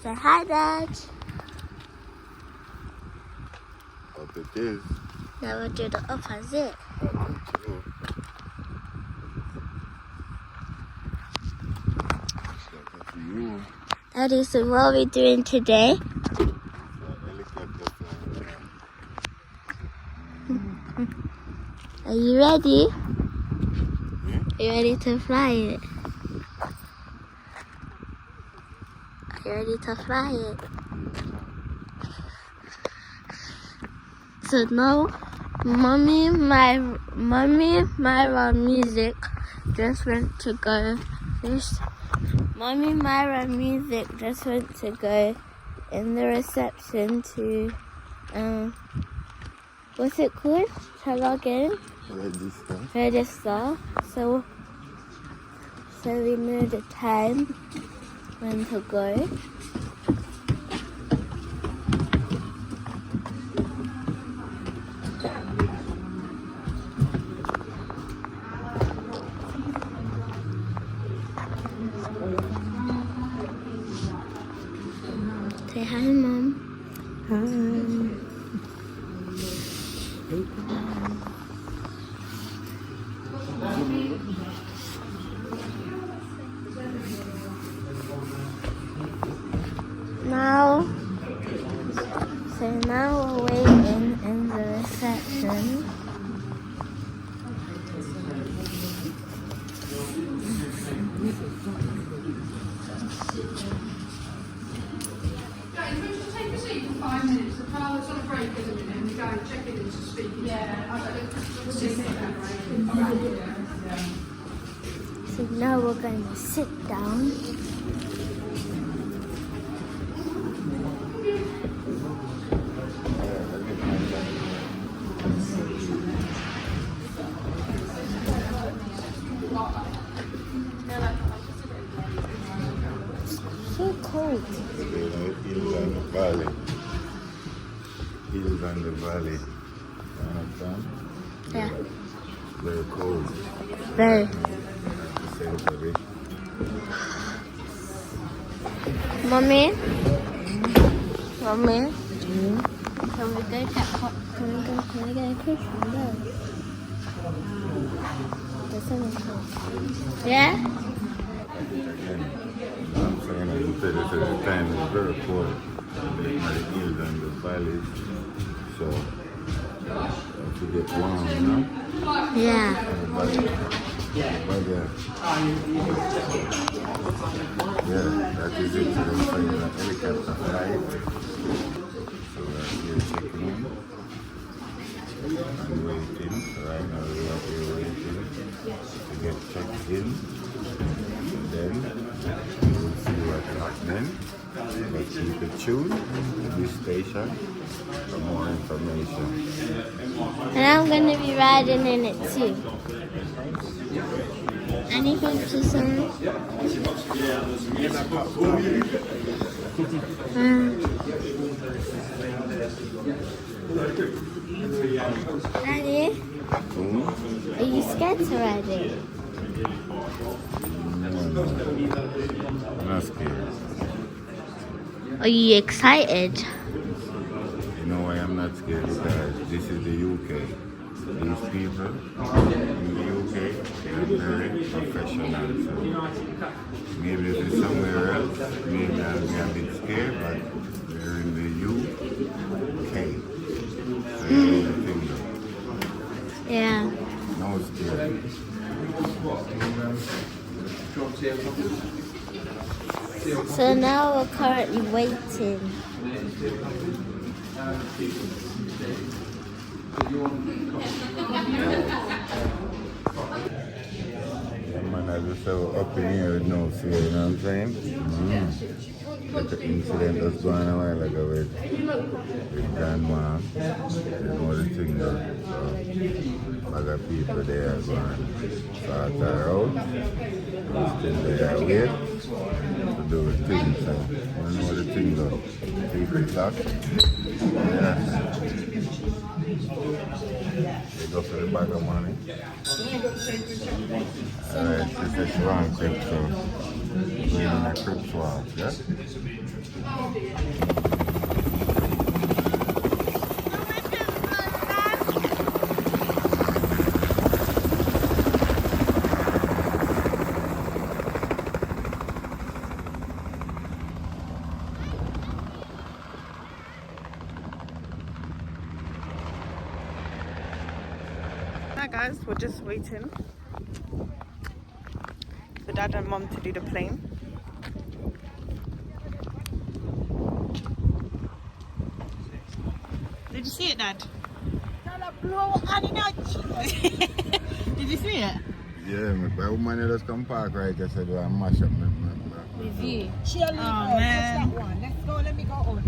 Say hi, Dad. Up it is. Now we'll do the opposite. Daddy, so what are we doing today? Are you ready? Are you ready to fly it? Are you ready to fly it? So now, Mommy, my music just went to go. Mommy, Myra Music just went to go in the reception to, what's it called? To log in? Register. So we know the time when to go. Say hi, Mom. Hi. Now we're waiting in the reception. So now we're going to sit down. So cold. Hills and the valley. Hills and the valley. You understand? Yeah. Very cold. Very. Mommy? Mommy? Can we go get hot? Can we go get a cushion? No. There's something cold. Yeah? Again, I'm saying that you said it at the time it's very cold. The hills and the valleys. So to get warm, you know? Yeah. Yeah, that is it. So they're flying a helicopter flight. So we're here checking in and waiting. Right now we are here waiting to get checked in. And then we will see what's happening. But you can tune to this station for more information. And I'm going to be riding in it too. Anything to say? Daddy? Are you scared to ride it? No. I'm not scared. Are you excited? You know why I'm not scared? Because this is the UK. These people in the UK, they're very professional. So maybe if it's somewhere else, maybe I'll be a bit scared, but we're in the UK. So you know the thing though. Yeah. No scared. So now we're currently waiting. Yeah, man, I just have up in here with no fear, you know what I'm saying? Like the incident that's going on a while ago with grandma. You know the thing though. So, other people there are going to sort her out. We're still there wait to do the thing. So, you know the thing though. Keep it locked. Yeah. They go for the bag of money. Alright, she said she wants crib, so we're in a crib swap, yeah? Hi guys, we're just waiting for Dad and Mom to do the plane. Did you see it, Dad? Did you see it? Yeah, my woman just come park right there, said I mash up my With you. She'll leave Oh, man. that one. Let's go, let me go hold it.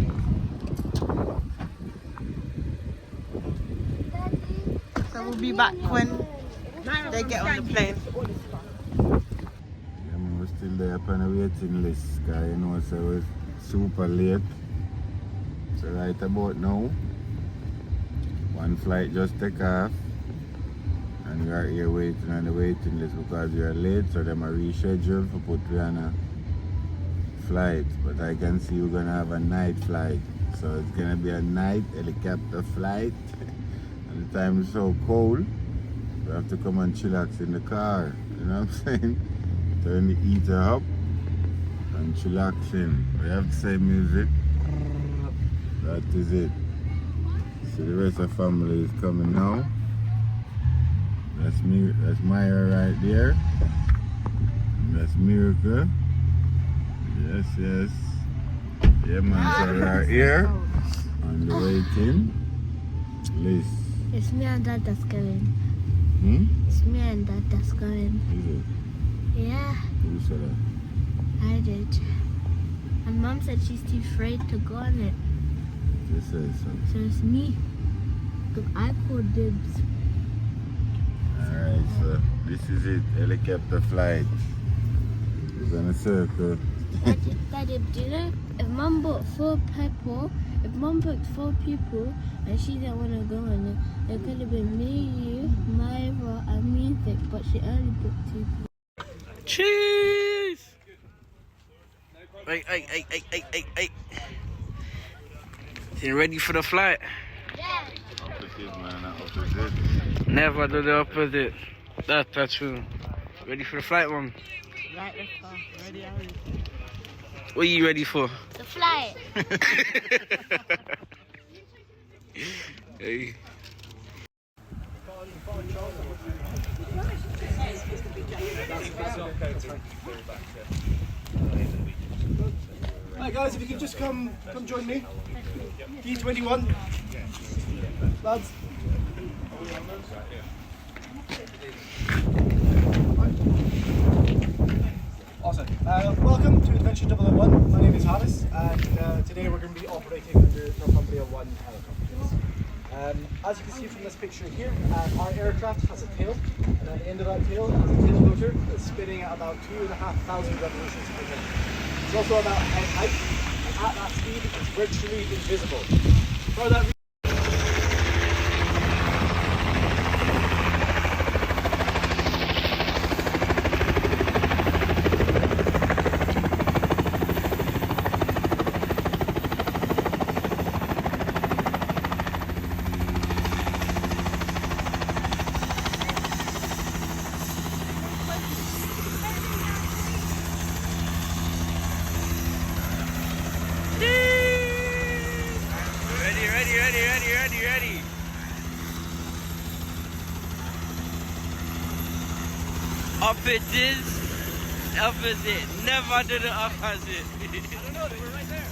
So we'll be back when they get on the plane. Yeah, man, we're still there up on the waiting list, cause you know, so we're super late. So right about now, one flight just take off, and we are here waiting on the waiting list because we are late, so them are rescheduled for put we on a flight. But I can see we're gonna have a night flight, so it's gonna be a night helicopter flight. And the time is so cold, we have to come and chillax in the car. You know what I'm saying? Turn the heater up and chillax in. We have the same music. That is it. So the rest of the family is coming now. That's me. That's Maya right there. And that's Miracle. Yes, yes. Yeah, man. So we are here on the waiting list. It's me and Dad that's going. It's me and Dad that's going. Is it? Yeah, Who said that? I did. And Mom said she's too afraid to go on it. They said so. So it's me. Because I called dibs. Alright, so this is it. Helicopter flight. It's on a circle. Daddy, do you know if Mum booked 4 people, if Mum booked 4 people and she didn't want to go on it, it could have been me, you, Myra, and Music, but she only booked 2 people. Cheese! Hey. You ready for the flight? Yeah. Opposite, man, not opposite. Never do the opposite. That's true. Ready for the flight, Mom? Right, let's go. Ready, are you? What are you ready for? The flight. Hey. Hi guys, if you could just come join me. D21. Lads. Awesome. Welcome to Adventure 001. My name is Hannes, and today we're going to be operating under Northumbria 1 helicopters. As you can see from this picture here, our aircraft has a tail, and at the end of that tail has a tail rotor that's spinning at about 2,500 revolutions per minute. It's also about head height, and at that speed it's virtually invisible. For that Ready. Opposite. Never do the opposite. I don't know, they were right there.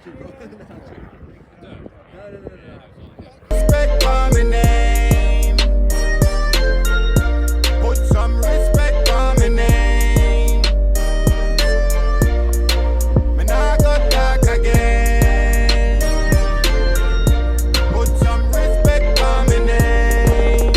Respect for my name. Put some respect for my name. Me nah go talk again. Put some respect for my name.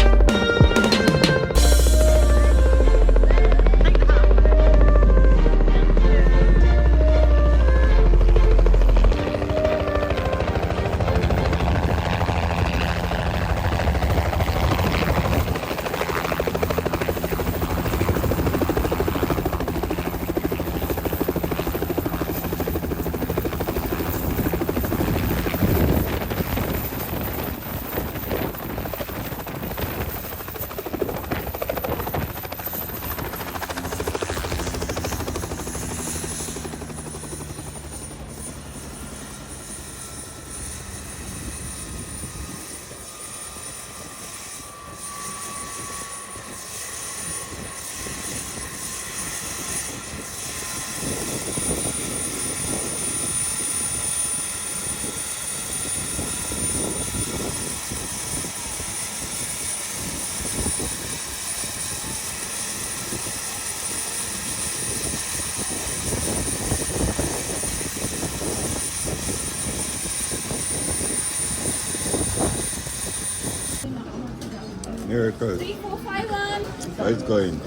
Miracle. 3451. How it's going?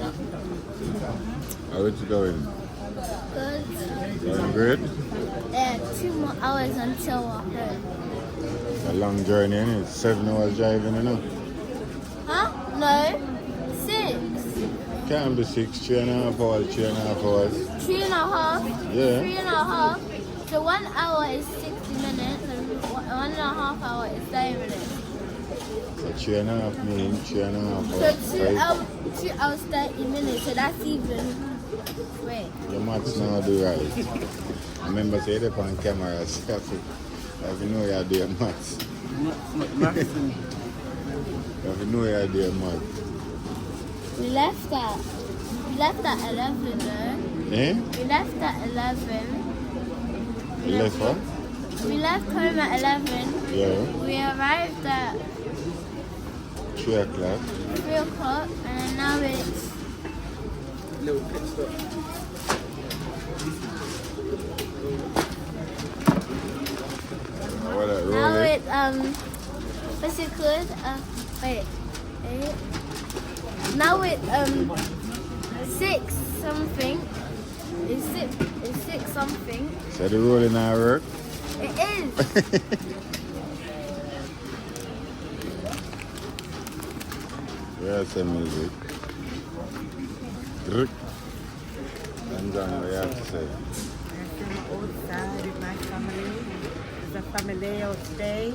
How it's going? Good. Going good? 2 more hours until we're home. A long journey, innit? 7 hours driving, you know? Huh? No. 6. Can't be 6, 3.5 hours, 3.5 hours. 3.5. Yeah. 3.5. So 1 hour is 60 minutes and 1.5 hour is 30 minutes. So 3.5 means 3.5 So hours. 2 hours 30 minutes. So that's even. Wait. Your maths now do right. Remember, say it on camera, so you have to know you're doing maths. You have to know you're doing maths. We left at 11 though. Eh? We left at 11. You left what? We left home at 11. Yeah. We arrived at 3 o'clock. 3 o'clock and now it's Little pit stop. What that now rolling? it's what's it called? Wait. Now it's 6 something. It's 6 something. So the rolling now work? It is. Yeah, some music. Druk. And Zana, what you have to say? Outside with my family. It's a family stay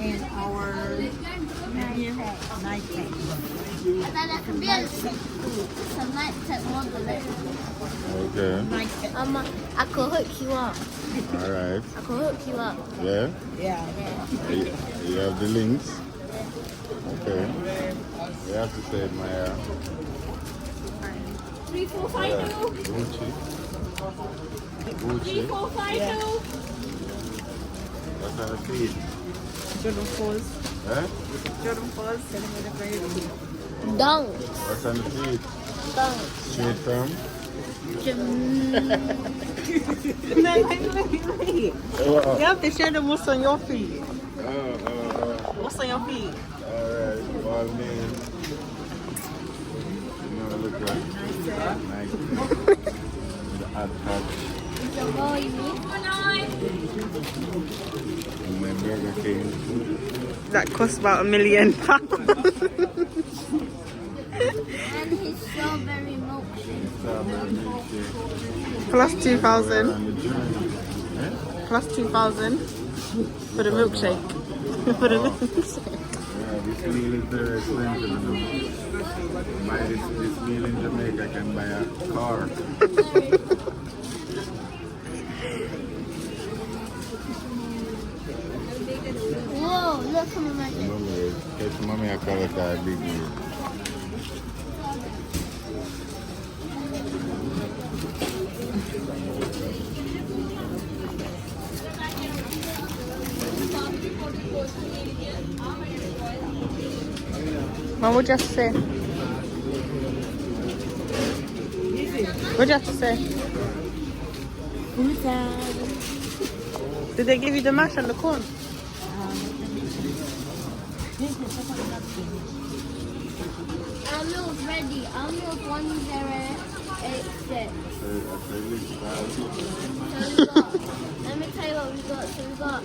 in our night camp. And then I can be some night tech model. Okay. I could hook you up. Alright. I could hook you up. Yeah? Yeah. You have the links? Okay. You have to say my 3452. Gucci. Gucci. 3452. What's on the feed? Jordan Falls. Eh? Jordan Falls, celebrated very good. Dunk. What's on the feed? Dunk. Straight from? Wait. You have to show them what's on your feet. What's on your feet? Alright, ball name. You know, look like nice. The hot touch. The ball you need. And my Burger King. That cost about £1 million. And his strawberry milkshake. Strawberry milkshake. Plus 2,000. On the journey. Eh? Plus 2,000 for the milkshake. For the milkshake. Yeah, this meal is very expensive. You know. Buy this meal in Jamaica, I can buy a car. Whoa, look at my magic. Mommy, I call it a big meal. Mom, what you have to say? What do you have to say? Did they give you the mash and the corn? Our meal's ready. Our meal's 1086. Let me tell you what we got. So we got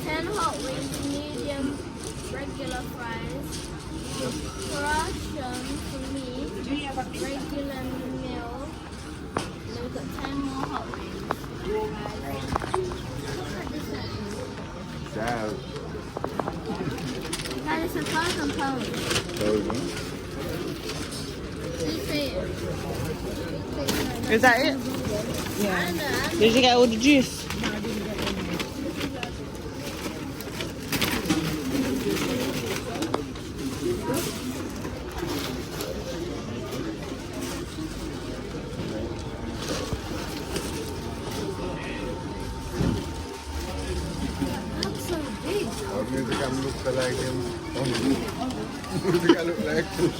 10 hot wings, medium, regular fries, Russian for me, regular meal. And then we got 10 more hot wings. That is £1,000. Please say it. Is that it? Yeah. Did you get all the juice? That's so big. Music I'm looking like him. Music I look like push.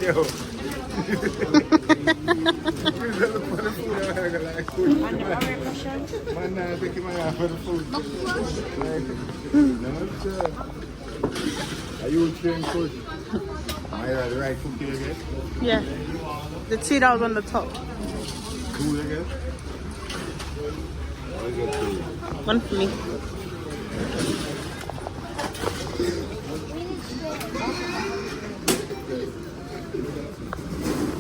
Yo. Music I look for the food I look like push. Man, I take him out for the food. No, sir. Are you trained coach? Am I the right cook here again? Yeah. The two that was on the top. Two again? I get two. One for me.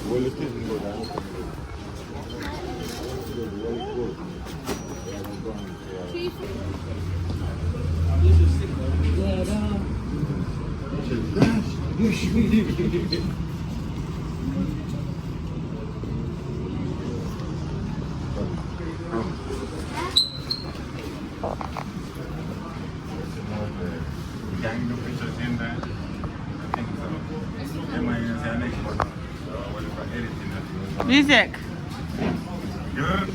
Well, it isn't good. Can you pictures in there? I think so. They might use their next one. What if I editing that? Music. Good.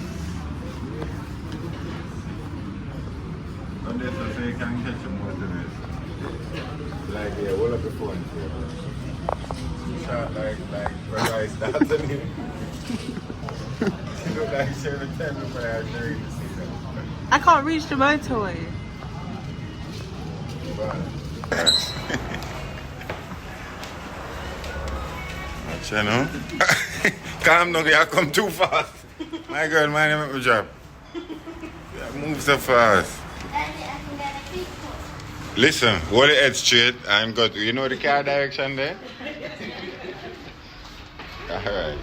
Unless I say you can catch them more than this. Like, yeah, what up the phone? Shot like where I started it. She look like she was 10 before I during the season. I can't reach the motorway. Channel. Calm down, you come too fast. My girl, mind you make me drop. You move so fast. Listen, hold the head straight and go to, you know the car direction there? Alright.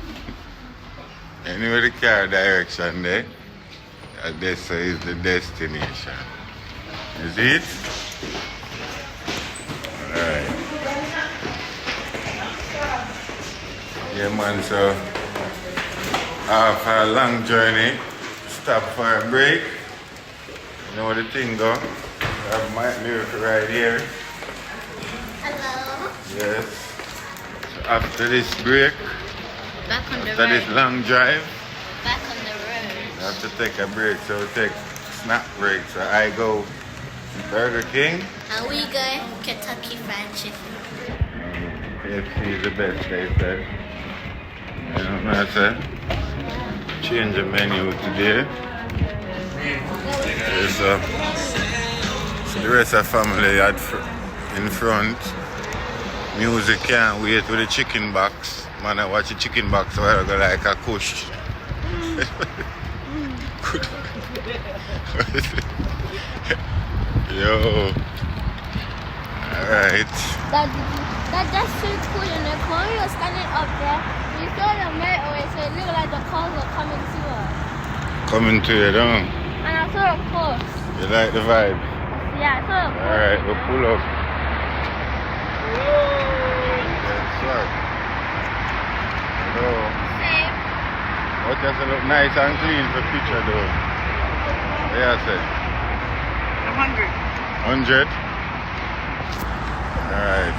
You know the car direction there? This is the destination. You see it? Alright. Yeah man, so after a long journey, stop for a break. You know what the thing go? I have my miracle right here. Hello. Yes. So after this break, Back on the after road. this long drive, Back on the road. I have to take a break. So we take snack break. So I go to Burger King. And we go Kentucky Fried Chicken. KFC is the best, they said. You know what I said? Change the menu today. So the rest of the family in front. Music can't wait with the chicken box. Man, I watch the chicken box so I go like a kush. Yo. Alright. That's so cool, you know. When we were standing up there, we saw the motorway, so it looked like the cars were coming to us. Coming to you, don't And I saw a post. you like the vibe? Yeah, I saw a post. Alright, we'll pull up. Yes, sir. Hello. Same. What does it look nice and clean for picture though? Yeah, I said. 100. 100? Alright.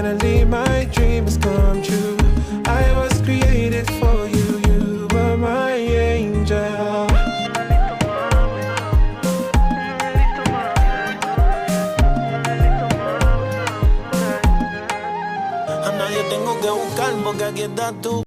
finally my dream has come true. I was created for you, you were my angel. A nadie tengo que buscar porque aquí estás tú.